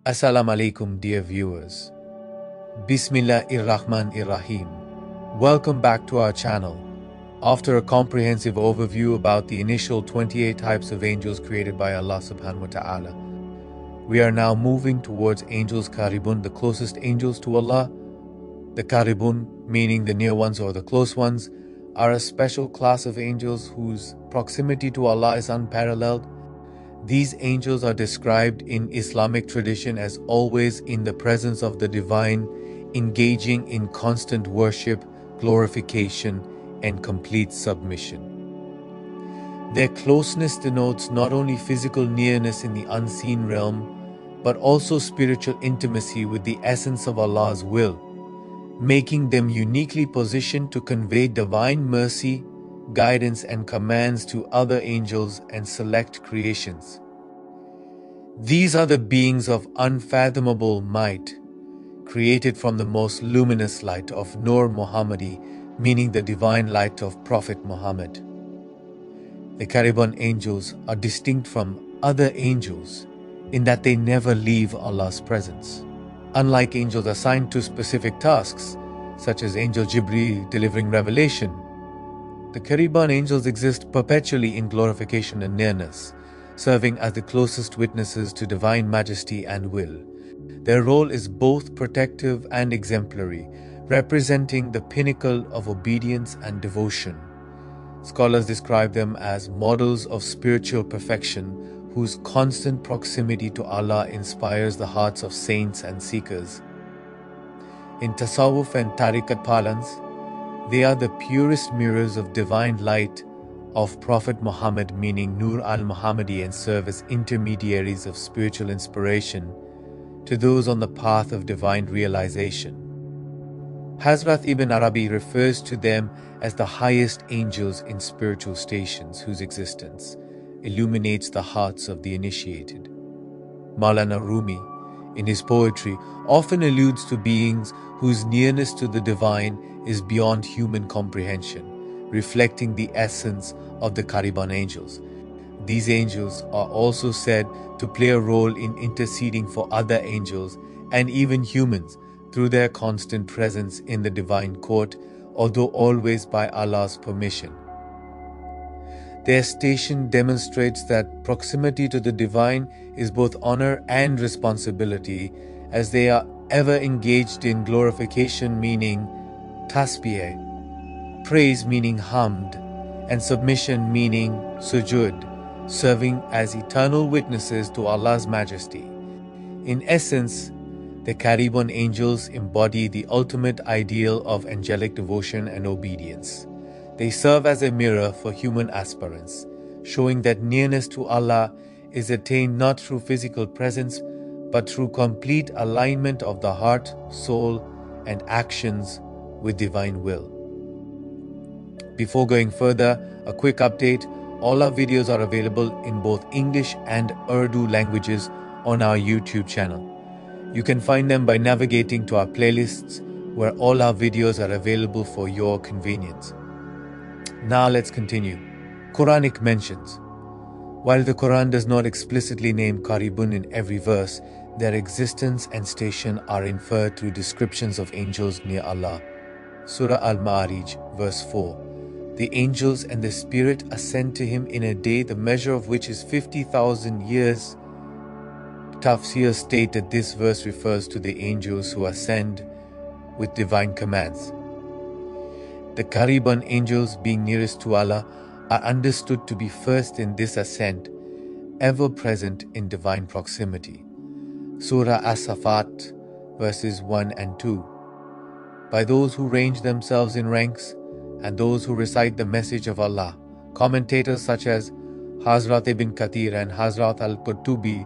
Assalamu alaikum, dear viewers. Bismillahir-Rahmanir-Rahim. Welcome back to our channel. After a comprehensive overview about the initial 28 types of angels created by Allah subhanahu wa ta'ala, we are now moving towards angels Karribun, the closest angels to Allah. The Karribun, meaning the near ones or the close ones, are a special class of angels whose proximity to Allah is unparalleled. These angels are described in Islamic tradition as always in the presence of the divine, engaging in constant worship, glorification, and complete submission. Their closeness denotes not only physical nearness in the unseen realm, but also spiritual intimacy with the essence of Allah's will, making them uniquely positioned to convey divine mercy, guidance, and commands to other angels and select creations. These are the beings of unfathomable might, created from the most luminous light of Nur Muhammadi, meaning the divine light of Prophet Muhammad. The Karribun angels are distinct from other angels in that they never leave Allah's presence. Unlike angels assigned to specific tasks, such as Angel Jibrīl delivering revelation, the Karribun angels exist perpetually in glorification and nearness, serving as the closest witnesses to divine majesty and will. Their role is both protective and exemplary, representing the pinnacle of obedience and devotion. Scholars describe them as models of spiritual perfection, whose constant proximity to Allah inspires the hearts of saints and seekers. In Tasawwuf and Tariqat parlance, they are the purest mirrors of divine light of Prophet Muhammad, meaning Nur al-Muhammadi, and serve as intermediaries of spiritual inspiration to those on the path of divine realization. Hazrat Ibn Arabi refers to them as the highest angels in spiritual stations whose existence illuminates the hearts of the initiated. Maulana Rumi, in his poetry, often alludes to beings whose nearness to the divine is beyond human comprehension, reflecting the essence of the Karribun angels. These angels are also said to play a role in interceding for other angels and even humans through their constant presence in the divine court, although always by Allah's permission. Their station demonstrates that proximity to the divine is both honor and responsibility, as they are ever engaged in glorification, meaning tasbih, praise meaning hamd, and submission meaning sujud, serving as eternal witnesses to Allah's majesty. In essence, the Karribun angels embody the ultimate ideal of angelic devotion and obedience. They serve as a mirror for human aspirants, showing that nearness to Allah is attained not through physical presence, but through complete alignment of the heart, soul, and actions with divine will. Before going further, a quick update: all our videos are available in both English and Urdu languages on our YouTube channel. You can find them by navigating to our playlists, where all our videos are available for your convenience. Now let's continue. Quranic mentions. While the Quran does not explicitly name Karribun in every verse, their existence and station are inferred through descriptions of angels near Allah. Surah Al-Ma'ārij, verse 4. The angels and the Spirit ascend to him in a day, the measure of which is 50,000 years. Tafsir state that this verse refers to the angels who ascend with divine commands. The Karribun angels, being nearest to Allah, are understood to be first in this ascent, ever present in divine proximity. Surah As-Safat, verses 1 and 2. By those who range themselves in ranks and those who recite the message of Allah. Commentators such as Hazrat Ibn Kathir and Hazrat Al-Qurtubi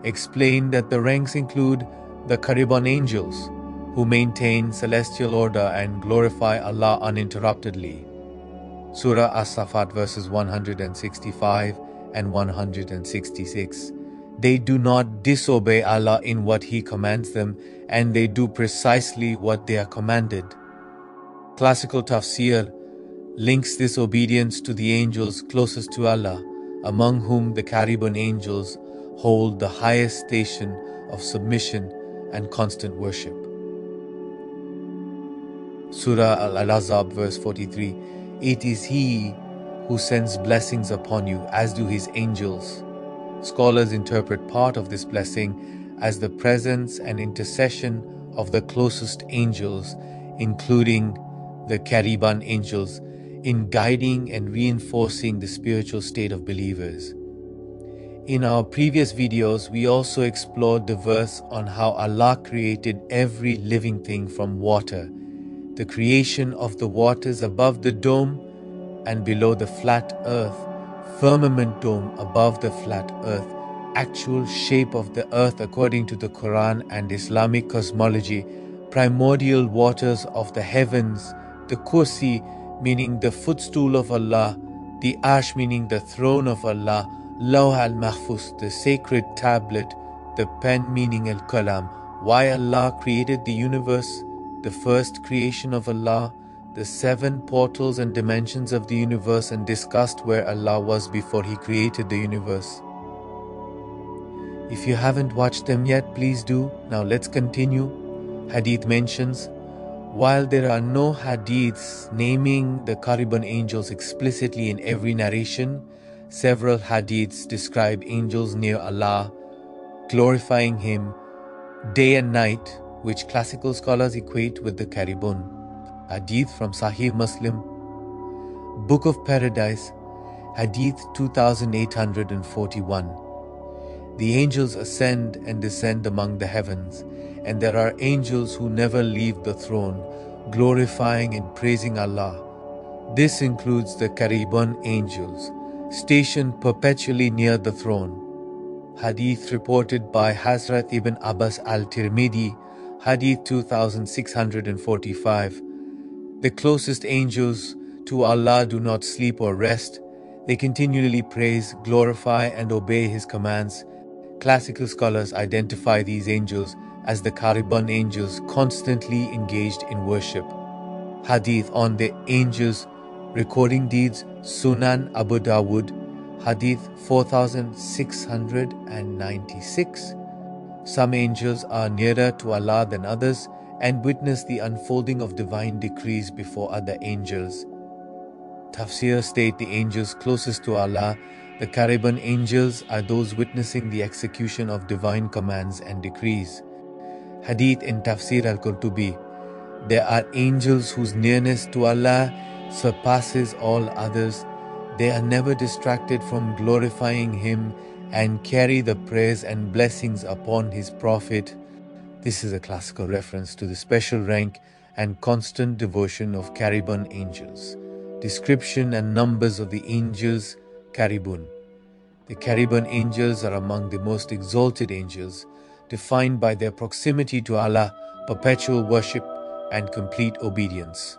explain that the ranks include the Karribun angels, who maintain celestial order and glorify Allah uninterruptedly. Surah As-Safat, verses 165 and 166. They do not disobey Allah in what He commands them, and they do precisely what they are commanded. Classical tafsir links this obedience to the angels closest to Allah, among whom the Karribun angels hold the highest station of submission and constant worship. Surah Al-Ahzab verse 43, "It is He who sends blessings upon you, as do His angels." Scholars interpret part of this blessing as the presence and intercession of the closest angels, including the Karribun angels, in guiding and reinforcing the spiritual state of believers. In our previous videos, we also explored the verse on how Allah created every living thing from water, the creation of the waters above the dome and below the flat earth, firmament dome above the flat earth, actual shape of the earth according to the Qur'an and Islamic cosmology, primordial waters of the heavens, the kursi meaning the footstool of Allah, the arsh meaning the throne of Allah, Lawh al-Mahfuz, the sacred tablet, the pen meaning al-Kalam, why Allah created the universe, the first creation of Allah, the 7 portals and dimensions of the universe, and discussed where Allah was before He created the universe. If you haven't watched them yet, please do. Now let's continue. Hadith mentions, while there are no hadiths naming the Karribun angels explicitly in every narration, several hadiths describe angels near Allah, glorifying Him day and night, which classical scholars equate with the Karribun. Hadith from Sahih Muslim, Book of Paradise, Hadith 2841. The angels ascend and descend among the heavens, and there are angels who never leave the throne, glorifying and praising Allah. This includes the Karribun angels, stationed perpetually near the throne. Hadith reported by Hazrat Ibn Abbas al-Tirmidhi, Hadith 2645. The closest angels to Allah do not sleep or rest. They continually praise, glorify, and obey His commands. Classical scholars identify these angels as the Karribun angels, constantly engaged in worship. Hadith on the angels recording deeds, Sunan Abu Dawud, Hadith 4696. Some angels are nearer to Allah than others and witness the unfolding of divine decrees before other angels. Tafsir state the angels closest to Allah, the Karribun angels, are those witnessing the execution of divine commands and decrees. Hadith in Tafsir al-Qurtubi, there are angels whose nearness to Allah surpasses all others. They are never distracted from glorifying Him and carry the praise and blessings upon His Prophet. This is a classical reference to the special rank and constant devotion of Karribun angels. Description and numbers of the angels Karribun. The Karribun angels are among the most exalted angels, defined by their proximity to Allah, perpetual worship, and complete obedience.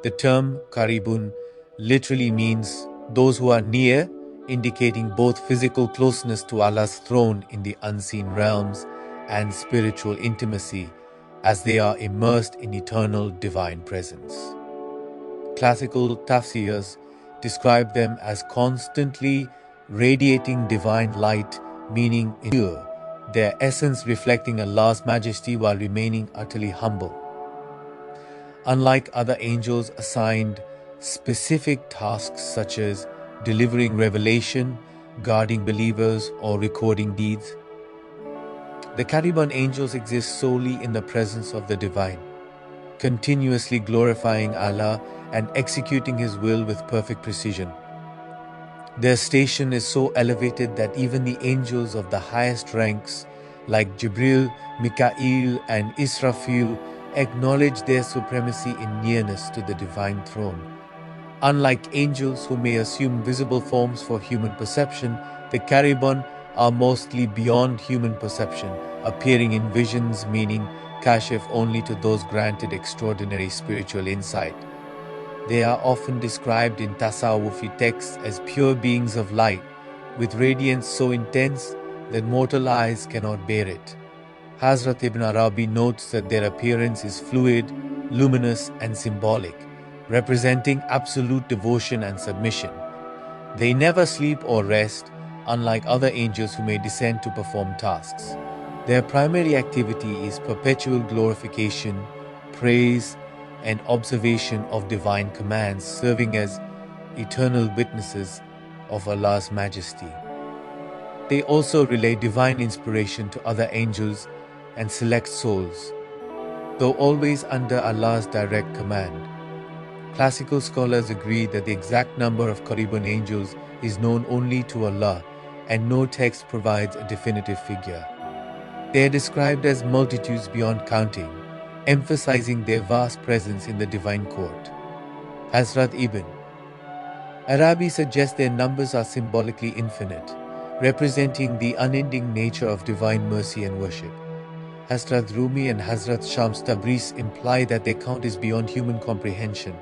The term Karribun literally means those who are near, indicating both physical closeness to Allah's throne in the unseen realms and spiritual intimacy, as they are immersed in eternal divine presence. Classical tafsirs describe them as constantly radiating divine light, meaning pure, their essence reflecting Allah's majesty while remaining utterly humble. Unlike other angels assigned specific tasks such as delivering revelation, guarding believers, or recording deeds, the Karribun angels exist solely in the presence of the divine, continuously glorifying Allah and executing His will with perfect precision. Their station is so elevated that even the angels of the highest ranks, like Jibrīl, Mīkā'īl, and Isrāfīl, acknowledge their supremacy in nearness to the divine throne. Unlike angels who may assume visible forms for human perception, the Karribun are mostly beyond human perception, appearing in visions, meaning kashif only to those granted extraordinary spiritual insight. They are often described in Tasawwufi texts as pure beings of light, with radiance so intense that mortal eyes cannot bear it. Hazrat Ibn Arabi notes that their appearance is fluid, luminous, and symbolic, representing absolute devotion and submission. They never sleep or rest, unlike other angels who may descend to perform tasks. Their primary activity is perpetual glorification, praise, and observation of divine commands, serving as eternal witnesses of Allah's majesty. They also relay divine inspiration to other angels and select souls, though always under Allah's direct command. Classical scholars agree that the exact number of Karribun angels is known only to Allah, and no text provides a definitive figure. They are described as multitudes beyond counting, emphasizing their vast presence in the divine court. Hazrat Ibn Arabi suggests their numbers are symbolically infinite, representing the unending nature of divine mercy and worship. Hazrat Rumi and Hazrat Shams Tabriz imply that their count is beyond human comprehension,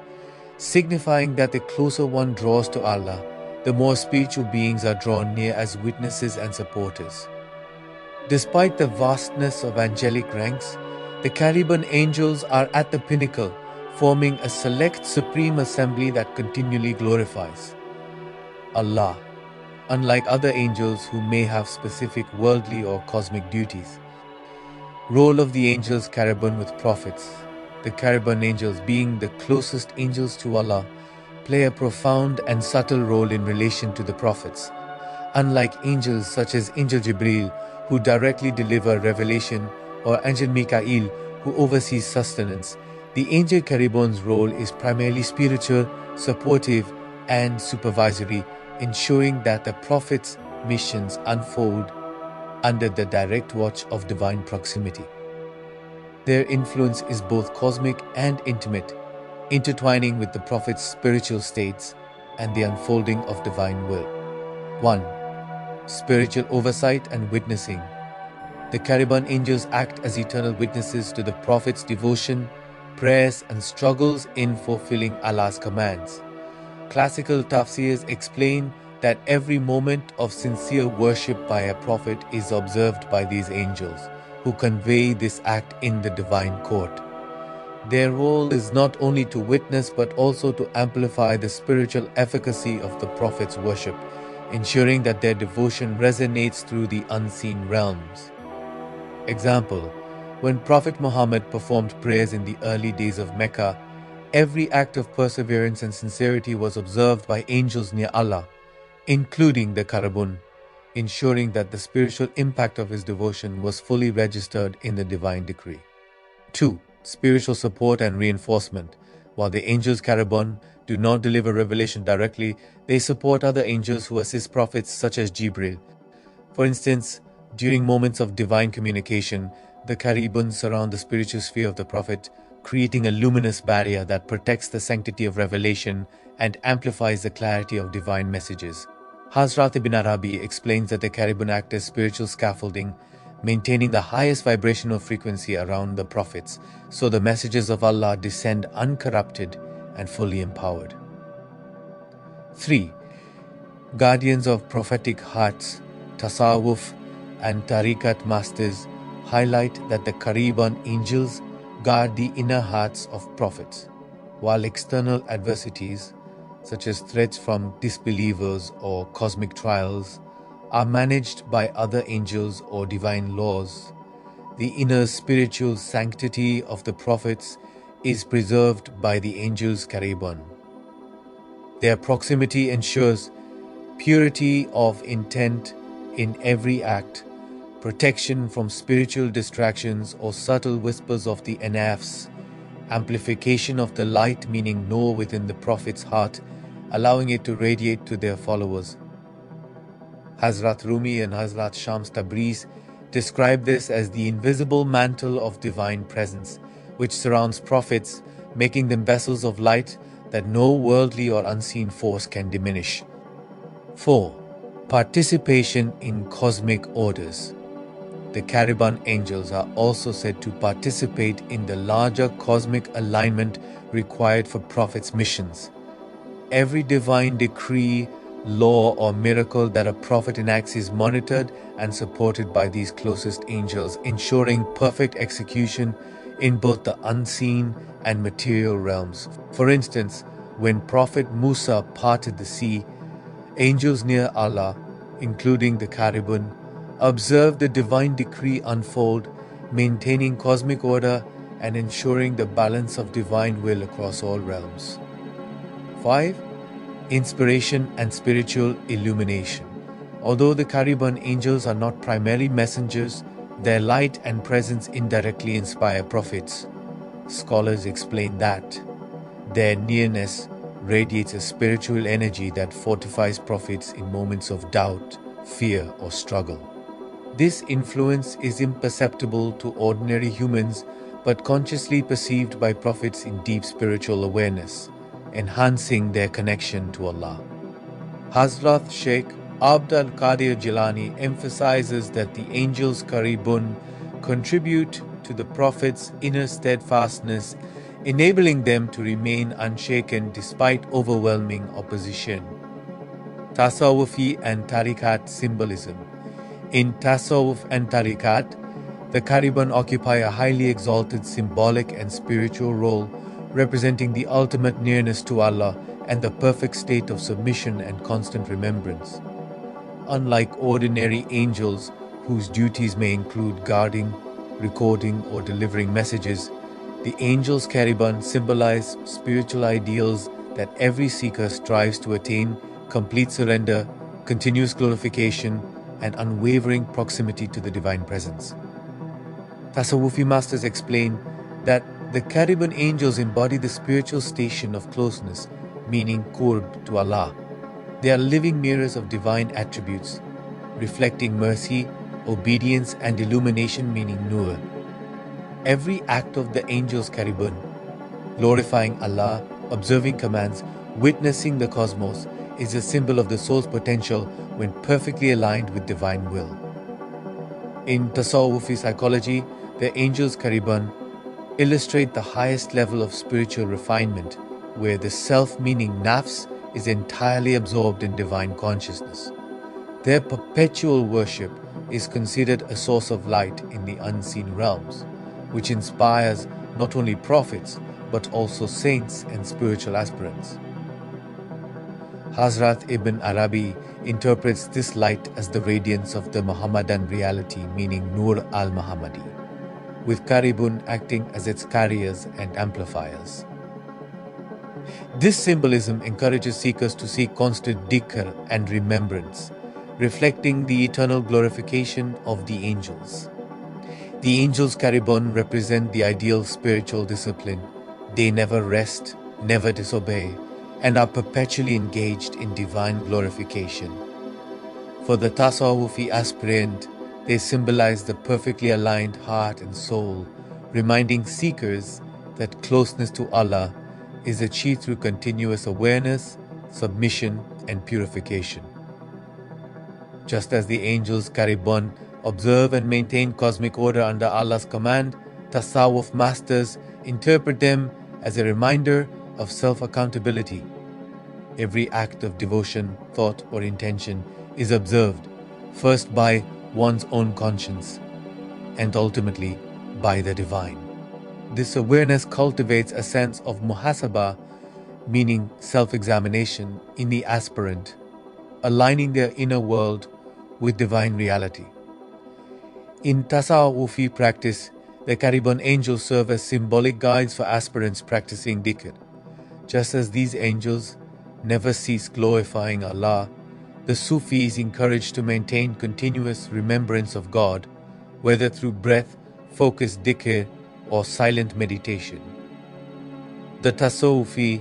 signifying that the closer one draws to Allah, the more spiritual beings are drawn near as witnesses and supporters. Despite the vastness of angelic ranks, the Karribun angels are at the pinnacle, forming a select supreme assembly that continually glorifies Allah, unlike other angels who may have specific worldly or cosmic duties. Role of the angels Karribun with prophets. The Karribun angels, being the closest angels to Allah, play a profound and subtle role in relation to the prophets. Unlike angels such as Angel Jibrīl, who directly deliver revelation, or Angel Mīkā'īl, who oversees sustenance, the angel Karribun's role is primarily spiritual, supportive, and supervisory, ensuring that the prophet's missions unfold under the direct watch of divine proximity. Their influence is both cosmic and intimate, intertwining with the prophet's spiritual states and the unfolding of divine will. 1. Spiritual oversight and witnessing. The Karribun angels act as eternal witnesses to the prophet's devotion, prayers, and struggles in fulfilling Allah's commands. Classical tafsirs explain that every moment of sincere worship by a prophet is observed by these angels, who convey this act in the divine court. Their role is not only to witness but also to amplify the spiritual efficacy of the prophet's worship, ensuring that their devotion resonates through the unseen realms. Example: when Prophet Muhammad performed prayers in the early days of Mecca, every act of perseverance and sincerity was observed by angels near Allah, including the Karribun, ensuring that the spiritual impact of his devotion was fully registered in the divine decree. 2. Spiritual support and reinforcement. While the angels Karribun do not deliver revelation directly, they support other angels who assist prophets such as Jibrīl. For instance, during moments of divine communication, the Karribun surround the spiritual sphere of the prophet, creating a luminous barrier that protects the sanctity of revelation and amplifies the clarity of divine messages. Hazrat Ibn Arabi explains that the Karribun act as spiritual scaffolding, maintaining the highest vibrational frequency around the prophets, so the messages of Allah descend uncorrupted and fully empowered. 3. Guardians of prophetic hearts, Tasawwuf, and Tariqat masters highlight that the Karribun angels guard the inner hearts of prophets, while external adversities, such as threats from disbelievers or cosmic trials, are managed by other angels or divine laws. The inner spiritual sanctity of the prophets is preserved by the angels Karribun. Their proximity ensures purity of intent in every act, protection from spiritual distractions or subtle whispers of the nafs, amplification of the light meaning nur within the prophet's heart, allowing it to radiate to their followers. Hazrat Rumi and Hazrat Shams Tabriz describe this as the invisible mantle of divine presence, which surrounds prophets, making them vessels of light that no worldly or unseen force can diminish. 4. Participation in cosmic orders. The Karribun angels are also said to participate in the larger cosmic alignment required for prophets' missions. Every divine decree, law, or miracle that a prophet enacts is monitored and supported by these closest angels, ensuring perfect execution in both the unseen and material realms. For instance, when Prophet Musa parted the sea, angels near Allah, including the Karribun, observe the divine decree unfold, maintaining cosmic order and ensuring the balance of divine will across all realms. 5. Inspiration and spiritual illumination. Although the Karribun angels are not primary messengers, their light and presence indirectly inspire prophets. Scholars explain that their nearness radiates a spiritual energy that fortifies prophets in moments of doubt, fear, or struggle. This influence is imperceptible to ordinary humans, but consciously perceived by prophets in deep spiritual awareness, enhancing their connection to Allah. Hazrat Sheikh Abd al-Qadir Jilani emphasizes that the angels Karribun contribute to the Prophet's inner steadfastness, enabling them to remain unshaken despite overwhelming opposition. Tasawwufi and Tariqat symbolism. In Tasawwuf and Tariqat, the Karribun occupy a highly exalted symbolic and spiritual role, representing the ultimate nearness to Allah and the perfect state of submission and constant remembrance. Unlike ordinary angels, whose duties may include guarding, recording, or delivering messages, the angels Karribun symbolize spiritual ideals that every seeker strives to attain: complete surrender, continuous glorification, and unwavering proximity to the Divine Presence. Tasawwufi masters explain that the Karribun angels embody the spiritual station of closeness, meaning qurb, to Allah. They are living mirrors of divine attributes, reflecting mercy, obedience, and illumination, meaning nur. Every act of the angels Karribun, glorifying Allah, observing commands, witnessing the cosmos, is a symbol of the soul's potential when perfectly aligned with divine will. In Tasawwufi psychology, the angels Karribun illustrate the highest level of spiritual refinement, where the self, meaning nafs, is entirely absorbed in divine consciousness. Their perpetual worship is considered a source of light in the unseen realms, which inspires not only prophets but also saints and spiritual aspirants. Hazrat Ibn Arabi interprets this light as the radiance of the Muhammadan reality, meaning Nur al-Muhammadi, with Karribun acting as its carriers and amplifiers. This symbolism encourages seekers to seek constant dhikr and remembrance, reflecting the eternal glorification of the angels. The angels Karribun represent the ideal spiritual discipline. They never rest, never disobey, and are perpetually engaged in divine glorification. For the Tasawwufi aspirant, they symbolize the perfectly aligned heart and soul, reminding seekers that closeness to Allah is achieved through continuous awareness, submission, and purification. Just as the angels Karribun observe and maintain cosmic order under Allah's command, Tasawwuf masters interpret them as a reminder of self-accountability. Every act of devotion, thought, or intention is observed, first by one's own conscience, and ultimately by the divine. This awareness cultivates a sense of muhasabah, meaning self-examination, in the aspirant, aligning their inner world with divine reality. In Tasawwufi practice, the Karribun angels serve as symbolic guides for aspirants practicing dhikr. Just as these angels never cease glorifying Allah, the Sufi is encouraged to maintain continuous remembrance of God, whether through breath, focused dhikr, or silent meditation. The Tasawwufi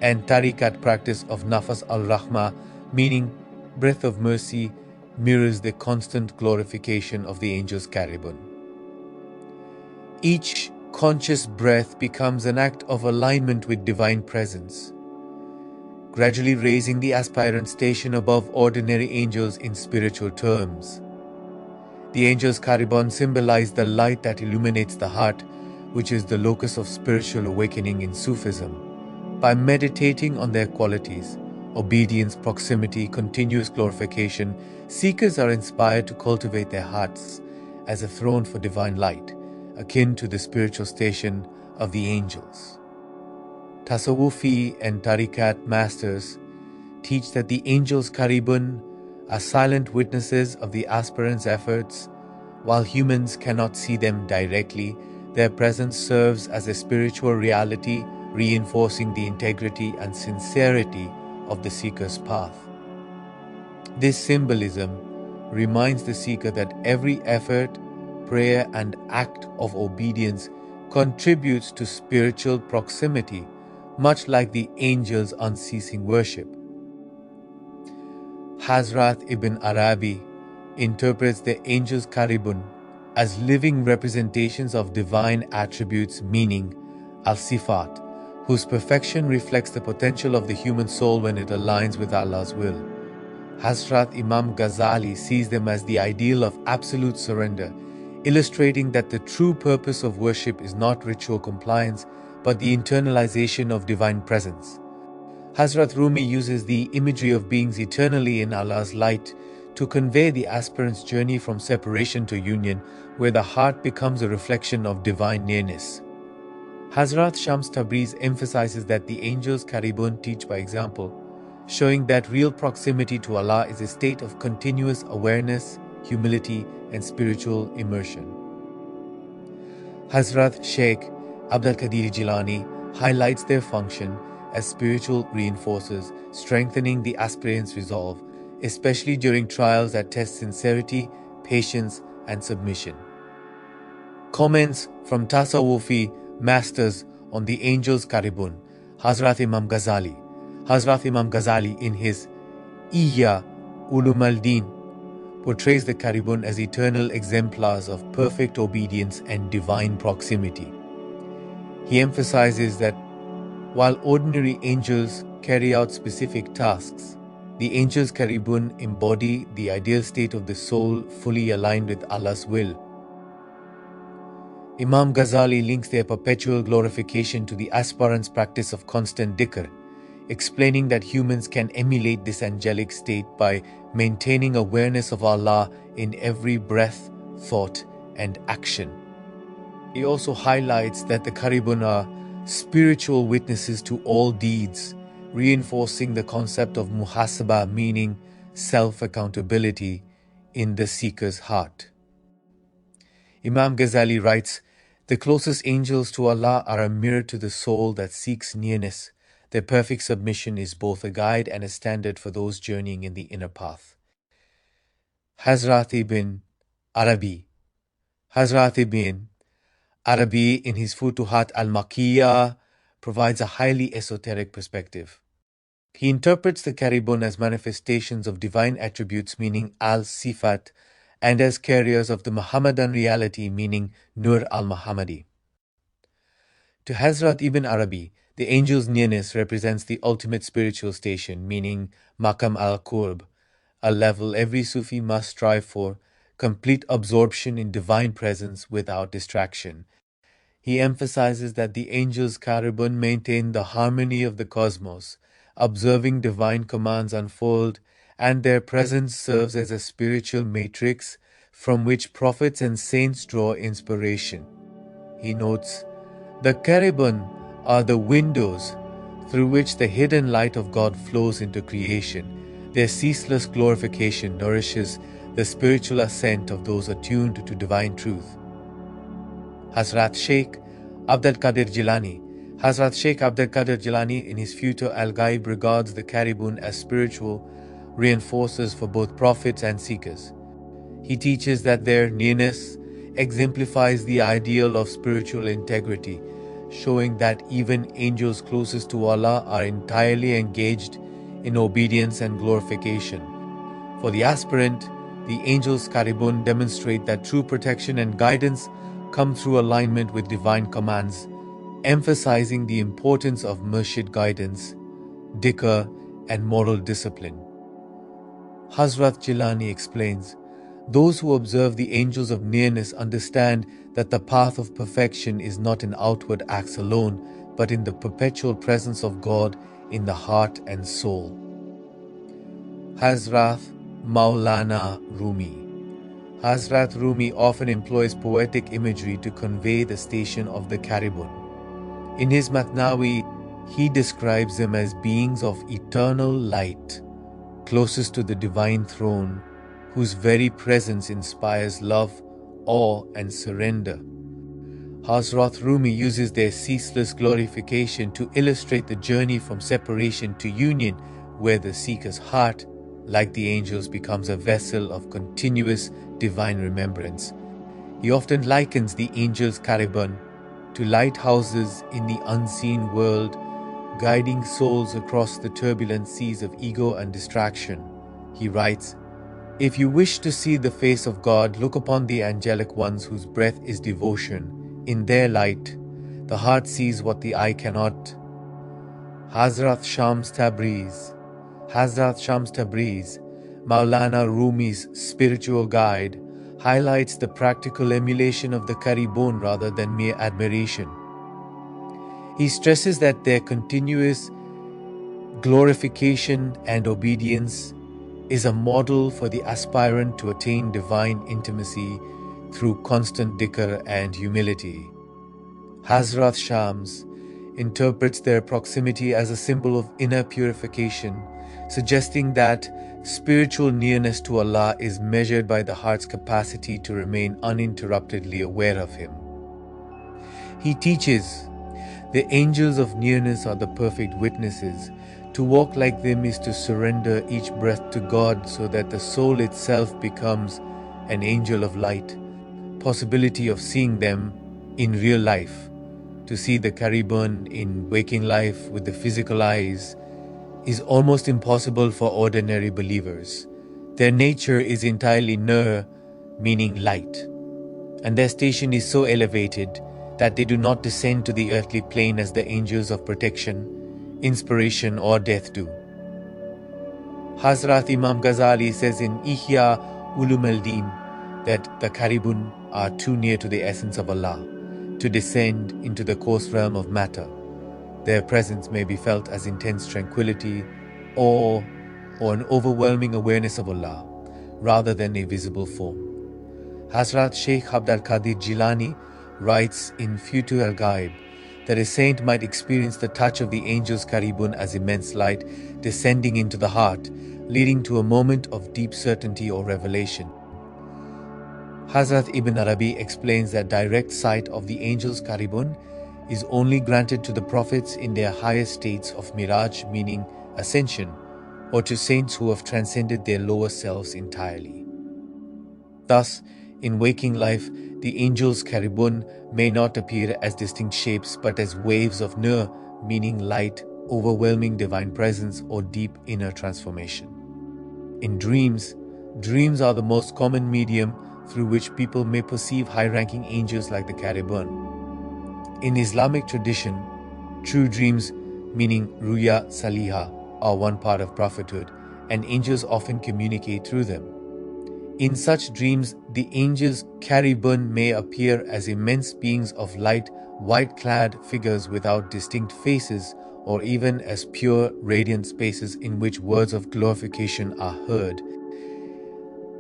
and Tariqat practice of Nafas al-Rahmah, meaning breath of mercy, mirrors the constant glorification of the angels Karribun. Each conscious breath becomes an act of alignment with divine presence, gradually raising the aspirant's station above ordinary angels in spiritual terms. The angels Karribun symbolize the light that illuminates the heart, which is the locus of spiritual awakening in Sufism. By meditating on their qualities, obedience, proximity, continuous glorification, seekers are inspired to cultivate their hearts as a throne for divine light, akin to the spiritual station of the angels. Tasawwufi and Tariqat masters teach that the angels Karribun as silent witnesses of the aspirants' efforts. While humans cannot see them directly, their presence serves as a spiritual reality, reinforcing the integrity and sincerity of the seeker's path. This symbolism reminds the seeker that every effort, prayer, and act of obedience contributes to spiritual proximity, much like the angels' unceasing worship. Hazrat Ibn Arabi interprets the angels Karribun as living representations of divine attributes, meaning al-Sifat, whose perfection reflects the potential of the human soul when it aligns with Allah's will. Hazrat Imam Ghazali sees them as the ideal of absolute surrender, illustrating that the true purpose of worship is not ritual compliance, but the internalization of divine presence. Hazrat Rumi uses the imagery of beings eternally in Allah's light to convey the aspirant's journey from separation to union, where the heart becomes a reflection of divine nearness. Hazrat Shams Tabriz emphasizes that the angels Karribun teach by example, showing that real proximity to Allah is a state of continuous awareness, humility, and spiritual immersion. Hazrat Sheikh Abdul Qadir Jilani highlights their function as spiritual reinforcers, strengthening the aspirant's resolve, especially during trials that test sincerity, patience, and submission. Comments from Tasawwufi masters on the angels Karribun. Hazrat Imam Ghazali. Hazrat Imam Ghazali in his Ihya Ulum al-Din portrays the Karribun as eternal exemplars of perfect obedience and divine proximity. He emphasizes that while ordinary angels carry out specific tasks, the angels Karribun embody the ideal state of the soul fully aligned with Allah's will. Imam Ghazali links their perpetual glorification to the aspirant's practice of constant dhikr, explaining that humans can emulate this angelic state by maintaining awareness of Allah in every breath, thought, and action. He also highlights that the Karribun are spiritual witnesses to all deeds, reinforcing the concept of muhasabah, meaning self-accountability, in the seeker's heart. Imam Ghazali writes, "The closest angels to Allah are a mirror to the soul that seeks nearness. Their perfect submission is both a guide and a standard for those journeying in the inner path." Hazrat Ibn Arabi. Hazrat Ibn Arabi in his Futuhat al-Makkiyah provides a highly esoteric perspective. He interprets the Karribun as manifestations of divine attributes, meaning al-Sifat, and as carriers of the Muhammadan reality, meaning Nur al-Muhammadi. To Hazrat Ibn Arabi, the angel's nearness represents the ultimate spiritual station, meaning Maqam al-Qurb, a level every Sufi must strive for, complete absorption in divine presence without distraction. He emphasizes that the angels Karribun maintain the harmony of the cosmos, observing divine commands unfold, and their presence serves as a spiritual matrix from which prophets and saints draw inspiration. He notes, "The Karribun are the windows through which the hidden light of God flows into creation. Their ceaseless glorification nourishes the spiritual ascent of those attuned to divine truth." Hazrat Sheikh Abdul Qadir Jilani. Hazrat Sheikh Abdul Qadir Jilani in his Futur al-Ghaib regards the Karribun as spiritual reinforcers for both prophets and seekers. He teaches that their nearness exemplifies the ideal of spiritual integrity, showing that even angels closest to Allah are entirely engaged in obedience and glorification. For the aspirant, the angels Karribun demonstrate that true protection and guidance come through alignment with divine commands, emphasizing the importance of murshid guidance, dhikr, and moral discipline. Hazrat Jilani explains, "Those who observe the angels of nearness understand that the path of perfection is not in outward acts alone, but in the perpetual presence of God in the heart and soul." Hazrat Maulana Rumi. Hazrat Rumi often employs poetic imagery to convey the station of the Karribun. In his Matnawi, he describes them as beings of eternal light, closest to the divine throne, whose very presence inspires love, awe, and surrender. Hazrat Rumi uses their ceaseless glorification to illustrate the journey from separation to union, where the seeker's heart, like the angels, becomes a vessel of continuous divine remembrance. He often likens the angels' Karribun to lighthouses in the unseen world, guiding souls across the turbulent seas of ego and distraction. He writes, "If you wish to see the face of God, look upon the angelic ones whose breath is devotion. In their light, the heart sees what the eye cannot." Hazrat Shams Tabriz, Maulana Rumi's spiritual guide, highlights the practical emulation of the Karribun rather than mere admiration. He stresses that their continuous glorification and obedience is a model for the aspirant to attain divine intimacy through constant dhikr and humility. Hazrat Shams interprets their proximity as a symbol of inner purification, suggesting that spiritual nearness to Allah is measured by the heart's capacity to remain uninterruptedly aware of Him. He teaches, "The angels of nearness are the perfect witnesses. To walk like them is to surrender each breath to God so that the soul itself becomes an angel of light." Possibility of seeing them in real life. To see the Karribun in waking life with the physical eyes is almost impossible for ordinary believers. Their nature is entirely nur, meaning light, and their station is so elevated that they do not descend to the earthly plane as the angels of protection, inspiration, or death do. Hazrat Imam Ghazali says in Ihya Ulum al-Din that the Karribun are too near to the essence of Allah to descend into the coarse realm of matter. Their presence may be felt as intense tranquility, awe, or an overwhelming awareness of Allah, rather than a visible form. Hazrat Sheikh Abdul Qadir Jilani writes in Futuh al-Ghaib that a saint might experience the touch of the angels Karribun as immense light descending into the heart, leading to a moment of deep certainty or revelation. Hazrat Ibn Arabi explains that direct sight of the angels Karribun is only granted to the prophets in their highest states of miraj, meaning ascension, or to saints who have transcended their lower selves entirely. Thus, in waking life, the angels Karribun may not appear as distinct shapes but as waves of nur, meaning light, overwhelming divine presence, or deep inner transformation. In dreams are the most common medium through which people may perceive high-ranking angels like the Karribun. In Islamic tradition, true dreams, meaning ruya saliha, are one part of prophethood, and angels often communicate through them. In such dreams, the angels Karribun may appear as immense beings of light, white-clad figures without distinct faces, or even as pure, radiant spaces in which words of glorification are heard.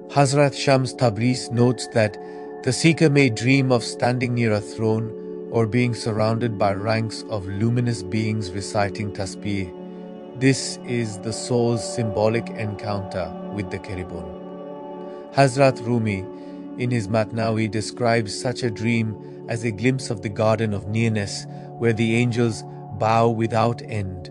Hazrat Shams Tabriz notes that the seeker may dream of standing near a throne or being surrounded by ranks of luminous beings reciting tasbih. This is the soul's symbolic encounter with the Karribun. Hazrat Rumi, in his Matnawi, describes such a dream as a glimpse of the garden of nearness, where the angels bow without end.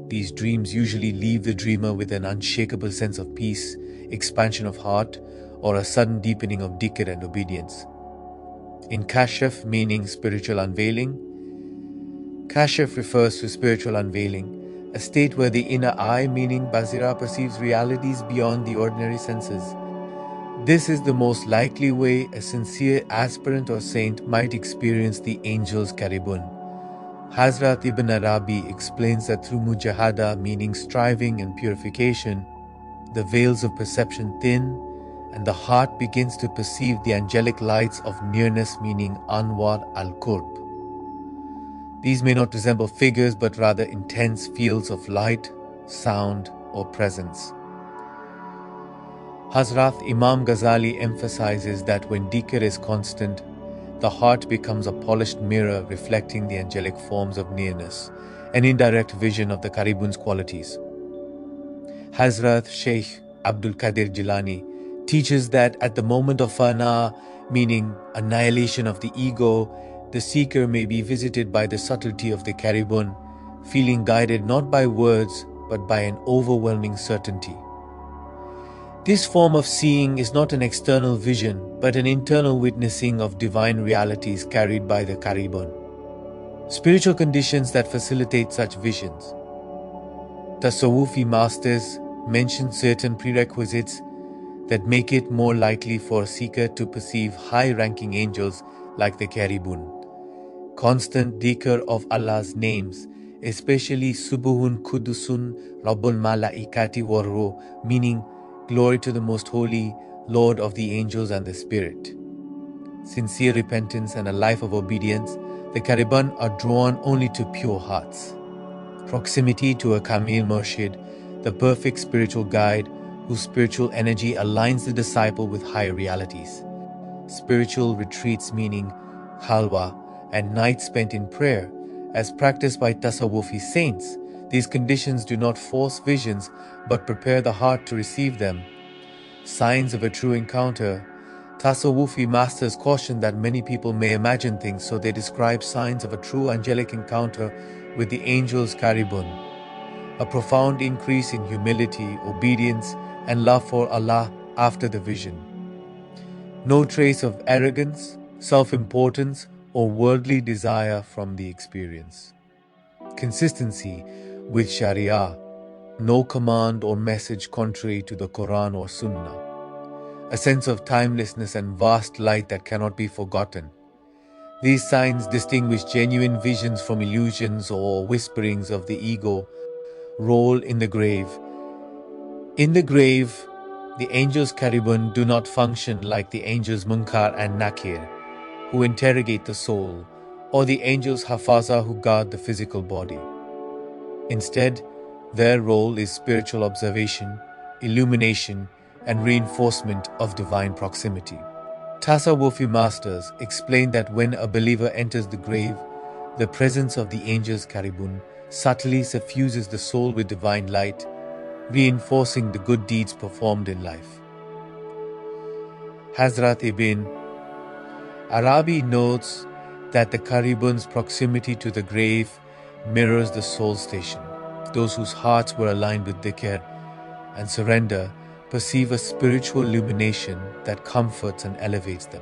These dreams usually leave the dreamer with an unshakable sense of peace, expansion of heart, or a sudden deepening of dhikr and obedience. In Kashf, meaning spiritual unveiling, Kashf refers to spiritual unveiling, a state where the inner eye, meaning Basira, perceives realities beyond the ordinary senses. This is the most likely way a sincere aspirant or saint might experience the angels Karribun. Hazrat Ibn Arabi explains that through mujahada, meaning striving and purification, the veils of perception thin and the heart begins to perceive the angelic lights of nearness, meaning Anwar al-Qurb. These may not resemble figures but rather intense fields of light, sound, or presence. Hazrat Imam Ghazali emphasizes that when dhikr is constant, the heart becomes a polished mirror reflecting the angelic forms of nearness, an indirect vision of the Karribun's qualities. Hazrat Shaykh Abdul Qadir Jilani teaches that at the moment of fana, meaning annihilation of the ego, the seeker may be visited by the subtlety of the Karribun, feeling guided not by words but by an overwhelming certainty. This form of seeing is not an external vision but an internal witnessing of divine realities carried by the Karribun. Spiritual conditions that facilitate such visions. Tasawwufi masters mention certain prerequisites that make it more likely for a seeker to perceive high-ranking angels like the Karribun. Constant dhikr of Allah's names, especially Subuhun Kudusun Rabbul Malaikati Warruh, meaning glory to the Most Holy, Lord of the angels and the Spirit. Sincere repentance and a life of obedience, the Karribun are drawn only to pure hearts. Proximity to a Kamil Murshid, the perfect spiritual guide whose spiritual energy aligns the disciple with higher realities. Spiritual retreats meaning khalwa and nights spent in prayer, as practiced by Tasawwufi saints. These conditions do not force visions but prepare the heart to receive them. Signs of a true encounter. Tasawwufi masters caution that many people may imagine things, so they describe signs of a true angelic encounter with the angels Karribun. A profound increase in humility, obedience, and love for Allah after the vision. No trace of arrogance, self-importance, or worldly desire from the experience. Consistency with Sharia. No command or message contrary to the Qur'an or Sunnah. A sense of timelessness and vast light that cannot be forgotten. These signs distinguish genuine visions from illusions or whisperings of the ego. Role in the grave. In the grave, the angels Karribun do not function like the angels Munkar and Nakir, who interrogate the soul, or the angels Hafaza who guard the physical body. Instead, their role is spiritual observation, illumination, and reinforcement of divine proximity. Tasawwufi masters explain that when a believer enters the grave, the presence of the angels Karribun subtly suffuses the soul with divine light, reinforcing the good deeds performed in life. Hazrat Ibn Arabi notes that the Karribun's proximity to the grave mirrors the soul station. Those whose hearts were aligned with dhikr and surrender perceive a spiritual illumination that comforts and elevates them.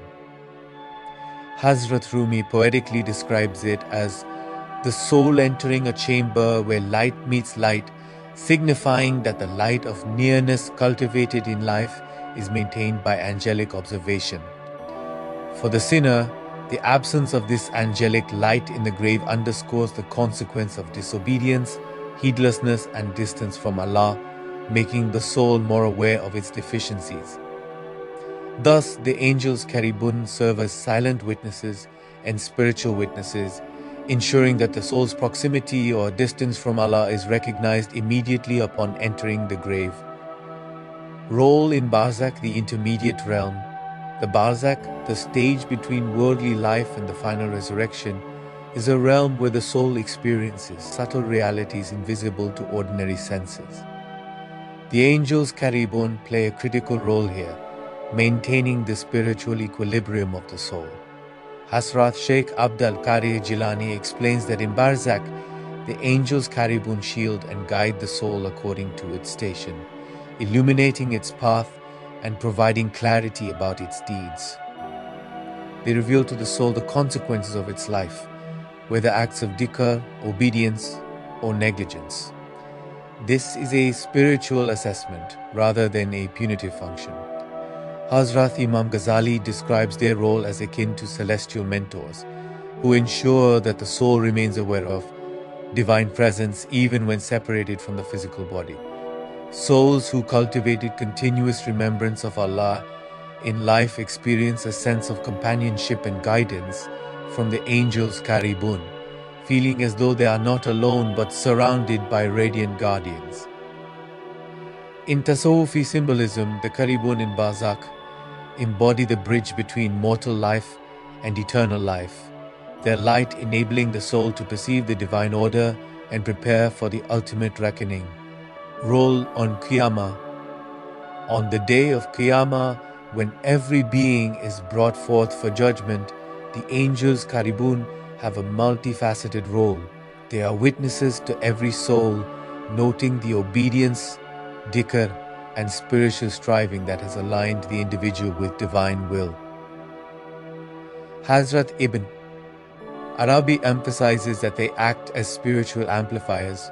Hazrat Rumi poetically describes it as the soul entering a chamber where light meets light, signifying that the light of nearness cultivated in life is maintained by angelic observation. For the sinner, the absence of this angelic light in the grave underscores the consequence of disobedience, heedlessness, and distance from Allah, making the soul more aware of its deficiencies. Thus, the angels Karribun serve as silent witnesses and spiritual witnesses, ensuring that the soul's proximity or distance from Allah is recognized immediately upon entering the grave. Role in Barzakh, the intermediate realm. The Barzakh, the stage between worldly life and the final resurrection, is a realm where the soul experiences subtle realities invisible to ordinary senses. The angels Karribun play a critical role here, maintaining the spiritual equilibrium of the soul. Hazrat Shaykh Abdul Qadir Jilani explains that in Barzakh, the angels Karribun shield and guide the soul according to its station, illuminating its path and providing clarity about its deeds. They reveal to the soul the consequences of its life, whether acts of dhikr, obedience, or negligence. This is a spiritual assessment rather than a punitive function. Hazrat Imam Ghazali describes their role as akin to celestial mentors, who ensure that the soul remains aware of divine presence even when separated from the physical body. Souls who cultivated continuous remembrance of Allah in life experience a sense of companionship and guidance from the angels Karribun, feeling as though they are not alone but surrounded by radiant guardians. In Tasawwufi symbolism, the Karribun in Barzakh embody the bridge between mortal life and eternal life, their light enabling the soul to perceive the divine order and prepare for the ultimate reckoning. role on Qiyamah. On the day of Qiyamah, when every being is brought forth for judgment, the angels Karribun have a multifaceted role. They are witnesses to every soul, noting the obedience, dhikr, and spiritual striving that has aligned the individual with divine will. Hazrat Ibn Arabi emphasizes that they act as spiritual amplifiers,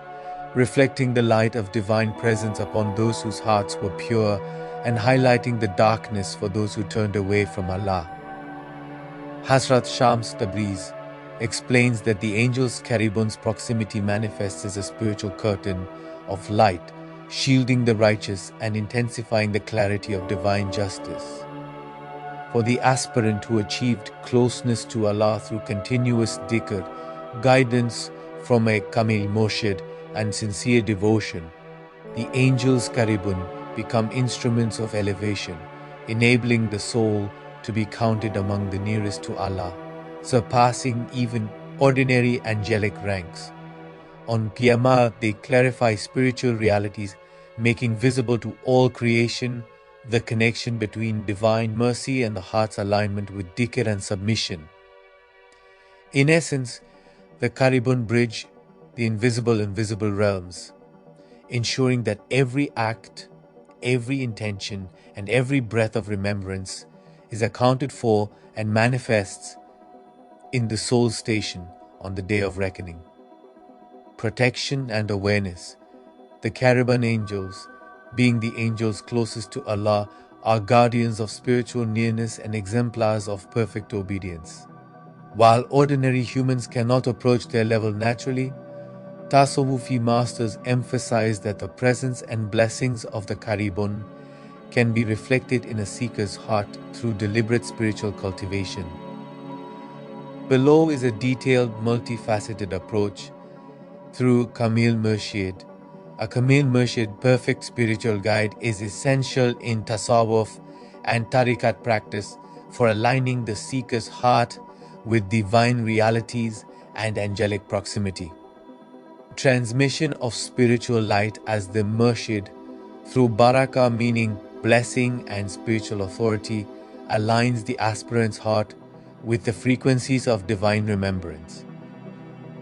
reflecting the light of divine presence upon those whose hearts were pure and highlighting the darkness for those who turned away from Allah. Hazrat Shams Tabriz explains that the angels Karribun's proximity manifests as a spiritual curtain of light, shielding the righteous and intensifying the clarity of divine justice. For the aspirant who achieved closeness to Allah through continuous dhikr, guidance from a Kamil Murshid, and sincere devotion, the angels Karribun become instruments of elevation, enabling the soul to be counted among the nearest to Allah, surpassing even ordinary angelic ranks. On Qiyamah, they clarify spiritual realities, making visible to all creation the connection between divine mercy and the heart's alignment with dhikr and submission. In essence, the Karribun bridge the invisible and visible realms, ensuring that every act, every intention, and every breath of remembrance is accounted for and manifests in the soul station on the day of reckoning. Protection and awareness. The Karribun angels, being the angels closest to Allah, are guardians of spiritual nearness and exemplars of perfect obedience. While ordinary humans cannot approach their level naturally, Tasawwufi masters emphasize that the presence and blessings of the Karribun can be reflected in a seeker's heart through deliberate spiritual cultivation. Below is a detailed, multifaceted approach through Kamil Murshid. A Kamil Murshid, perfect spiritual guide, is essential in Tasawwuf and Tariqat practice for aligning the seeker's heart with divine realities and angelic proximity. Transmission of spiritual light as the Murshid through Baraka, meaning blessing and spiritual authority, aligns the aspirant's heart with the frequencies of divine remembrance.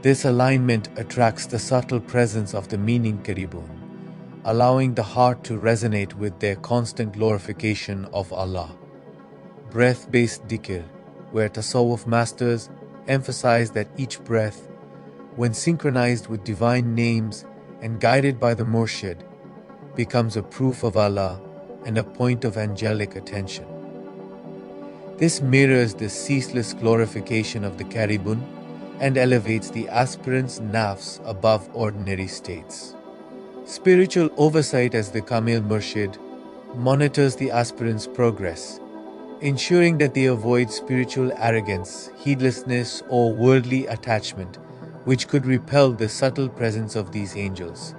This alignment attracts the subtle presence of the meaning Karribun, allowing the heart to resonate with their constant glorification of Allah. Breath-based dhikr, where Tasawwuf masters emphasize that each breath, when synchronized with divine names and guided by the Murshid, becomes a proof of Allah and a point of angelic attention. This mirrors the ceaseless glorification of the Karribun and elevates the aspirant's nafs above ordinary states. Spiritual oversight as the Kamil Murshid monitors the aspirant's progress, ensuring that they avoid spiritual arrogance, heedlessness, or worldly attachment, which could repel the subtle presence of these angels.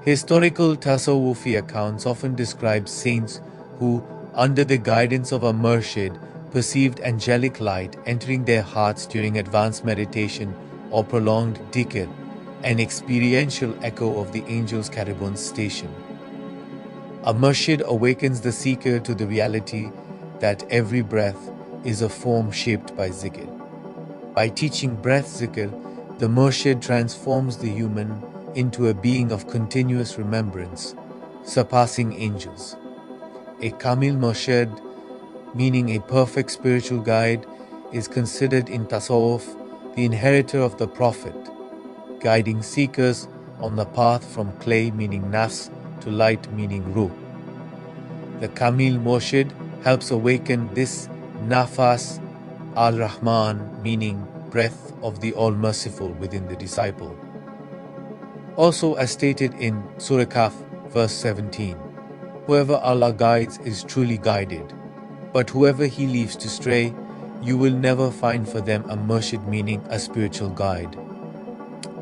Historical Tasawwufi accounts often describe saints who, under the guidance of a Murshid, perceived angelic light entering their hearts during advanced meditation or prolonged dhikr, an experiential echo of the angels' Karribun station. A Murshid awakens the seeker to the reality that every breath is a form shaped by zikr. By teaching breath zikr, the Murshid transforms the human into a being of continuous remembrance, surpassing angels. A Kamil Murshid, meaning a perfect spiritual guide, is considered in Tasawwuf the inheritor of the Prophet, guiding seekers on the path from clay, meaning nafs, to light, meaning ruh. The Kamil Murshid helps awaken this nafas al-Rahman, meaning breath of the All-Merciful, within the disciple. Also, as stated in Surah Kahf, verse 17, whoever Allah guides is truly guided, but whoever He leaves to stray, you will never find for them a Murshid, meaning a spiritual guide.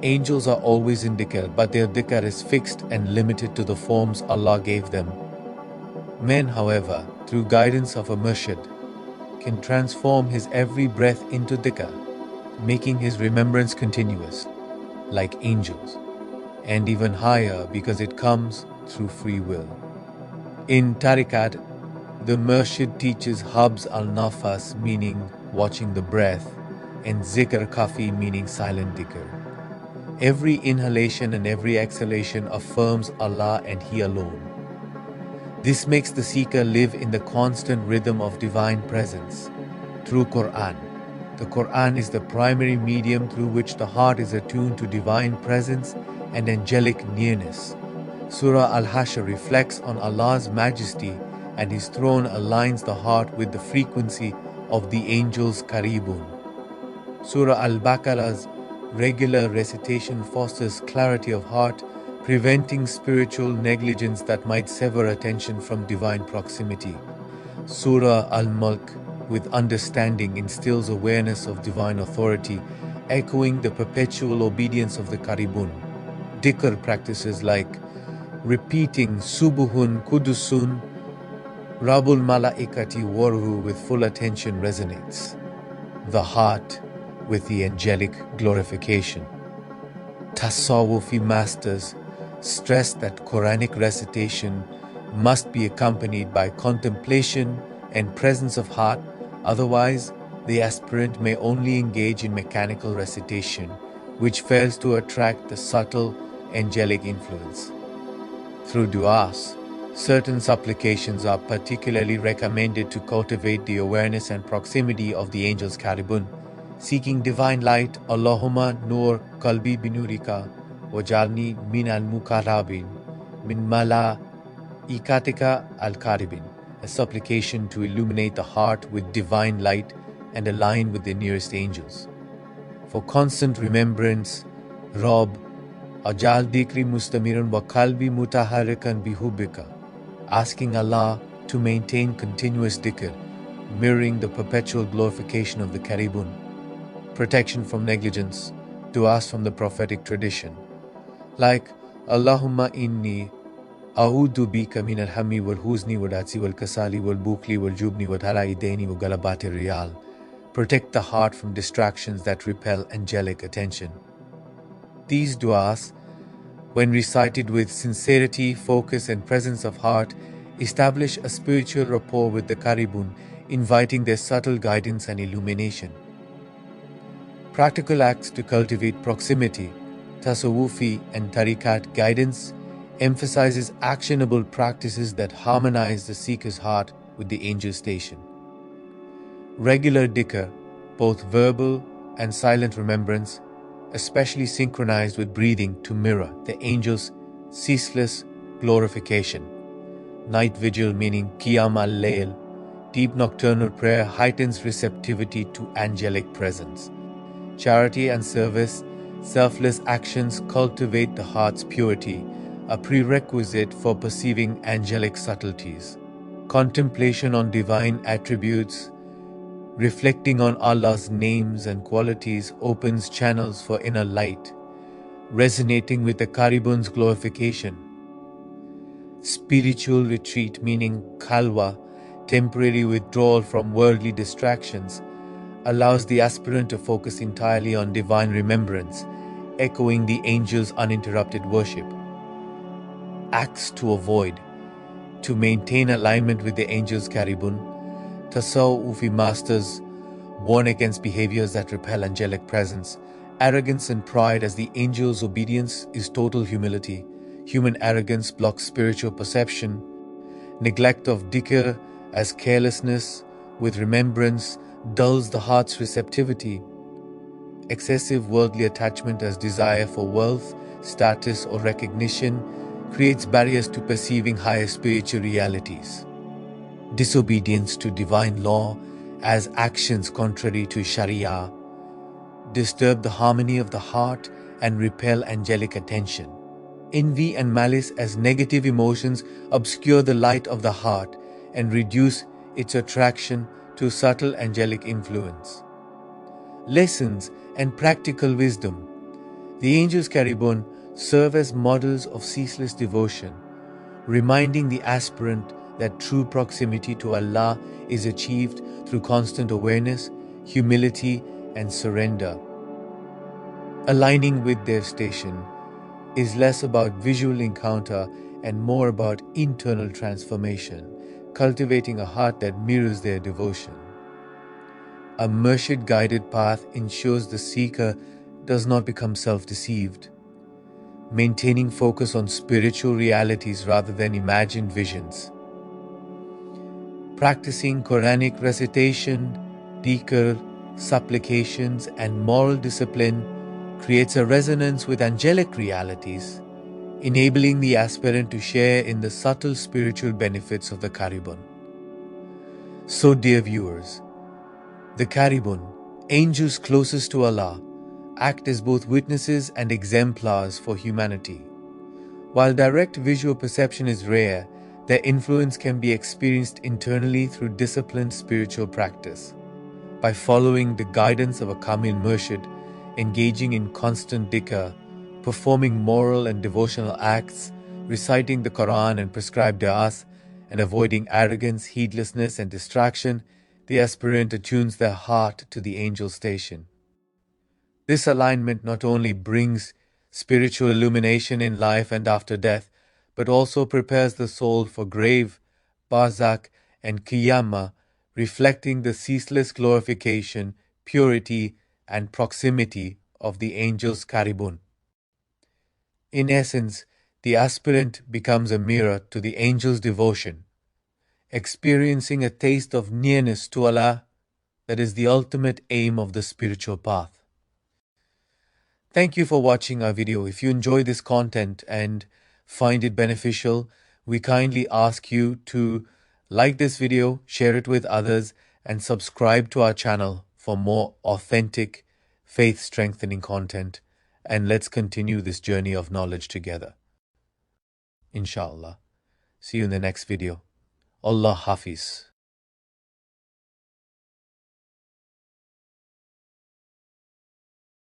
Angels are always in dhikr, but their dhikr is fixed and limited to the forms Allah gave them. Men, however, through guidance of a Murshid, can transform his every breath into dhikr, making his remembrance continuous, like angels. and even higher because it comes through free will. In Tariqat, the Murshid teaches Habs al-Nafas, meaning watching the breath, and Zikr Kafi, meaning silent dhikr. Every inhalation and every exhalation affirms Allah and He alone. This makes the seeker live in the constant rhythm of divine presence through Qur'an. The Qur'an is the primary medium through which the heart is attuned to divine presence and angelic nearness. Surah Al-Hashr reflects on Allah's majesty, and His throne aligns the heart with the frequency of the angels Karribun. Surah Al-Baqarah's regular recitation fosters clarity of heart, preventing spiritual negligence that might sever attention from divine proximity. Surah Al-Mulk, with understanding, instills awareness of divine authority, echoing the perpetual obedience of the Karribun. Dhikr practices like repeating Subuhun Kudusun Rabul Malaikati Warhu with full attention resonates the heart with the angelic glorification. Tasawwufi masters stress that Quranic recitation must be accompanied by contemplation and presence of heart, otherwise the aspirant may only engage in mechanical recitation, which fails to attract the subtle angelic influence. Through du'as, certain supplications are particularly recommended to cultivate the awareness and proximity of the angels Karribun, seeking divine light. Allahumma nur qalbi binurika wajalni min al-muqarrabīn min Mīkā'īl al-Karribūn, a supplication to illuminate the heart with divine light and align with the nearest angels. For constant remembrance, Rob Ajal Dikri Mustamiran wa Kalbi Mutaharikan Bihubika, asking Allah to maintain continuous dhikr, mirroring the perpetual glorification of the Karribun. Protection from negligence, du'as from the prophetic tradition, like Allahumma inni a'udhu bika min al-hammi wal-huzni wal-'ajzi wal-kasali wal-bukli wal-jubni wa-dhala'i daini wa galabati riyal. Protect the heart from distractions that repel angelic attention. These du'as, when recited with sincerity, focus and presence of heart, establish a spiritual rapport with the Karribun, inviting their subtle guidance and illumination. Practical acts to cultivate proximity, Tasawwufi and Tariqat guidance emphasizes actionable practices that harmonize the seeker's heart with the angel station. Regular dhikr, both verbal and silent remembrance, especially synchronized with breathing to mirror the angels' ceaseless glorification. Night vigil, meaning Qiyam al-Layl, deep nocturnal prayer, heightens receptivity to angelic presence. Charity and service, selfless actions cultivate the heart's purity, a prerequisite for perceiving angelic subtleties. Contemplation on divine attributes, reflecting on Allah's names and qualities, opens channels for inner light, resonating with the Karribun's glorification. Spiritual retreat, meaning khalwa, temporary withdrawal from worldly distractions, allows the aspirant to focus entirely on divine remembrance, echoing the angels' uninterrupted worship. Acts to avoid. To maintain alignment with the angels Karribun, Tasawwufi masters warn against behaviors that repel angelic presence, arrogance and pride, as the angels' obedience is total humility. Human arrogance blocks spiritual perception. Neglect of dhikr as carelessness with remembrance dulls the heart's receptivity. Excessive worldly attachment as desire for wealth, status or recognition creates barriers to perceiving higher spiritual realities. Disobedience to divine law as actions contrary to Sharia disturb the harmony of the heart and repel angelic attention. Envy and malice as negative emotions obscure the light of the heart and reduce its attraction to subtle angelic influence. Lessons and practical wisdom. The angels Karribun serve as models of ceaseless devotion, reminding the aspirant that true proximity to Allah is achieved through constant awareness, humility and surrender. Aligning with their station, is less about visual encounter and more about internal transformation, cultivating a heart that mirrors their devotion. A murshid-guided path ensures the seeker does not become self-deceived, maintaining focus on spiritual realities rather than imagined visions. Practicing Quranic recitation, dhikr, supplications, and moral discipline creates a resonance with angelic realities, enabling the aspirant to share in the subtle spiritual benefits of the Karribun. So, dear viewers, the Karribun, angels closest to Allah, act as both witnesses and exemplars for humanity. While direct visual perception is rare, their influence can be experienced internally through disciplined spiritual practice. By following the guidance of a Kamil Murshid, engaging in constant dhikr, performing moral and devotional acts, reciting the Qur'an and prescribed du'as, and avoiding arrogance, heedlessness, and distraction, the aspirant attunes their heart to the angel station. This alignment not only brings spiritual illumination in life and after death, but also prepares the soul for grave, barzakh, and qiyamah, reflecting the ceaseless glorification, purity, and proximity of the angel's Karribun. In essence, the aspirant becomes a mirror to the angel's devotion, experiencing a taste of nearness to Allah that is the ultimate aim of the spiritual path. Thank you for watching our video. If you enjoy this content and find it beneficial, we kindly ask you to like this video, share it with others, and subscribe to our channel for more authentic, faith-strengthening content. And let's continue this journey of knowledge together. Inshallah. See you in the next video. Allah Hafiz.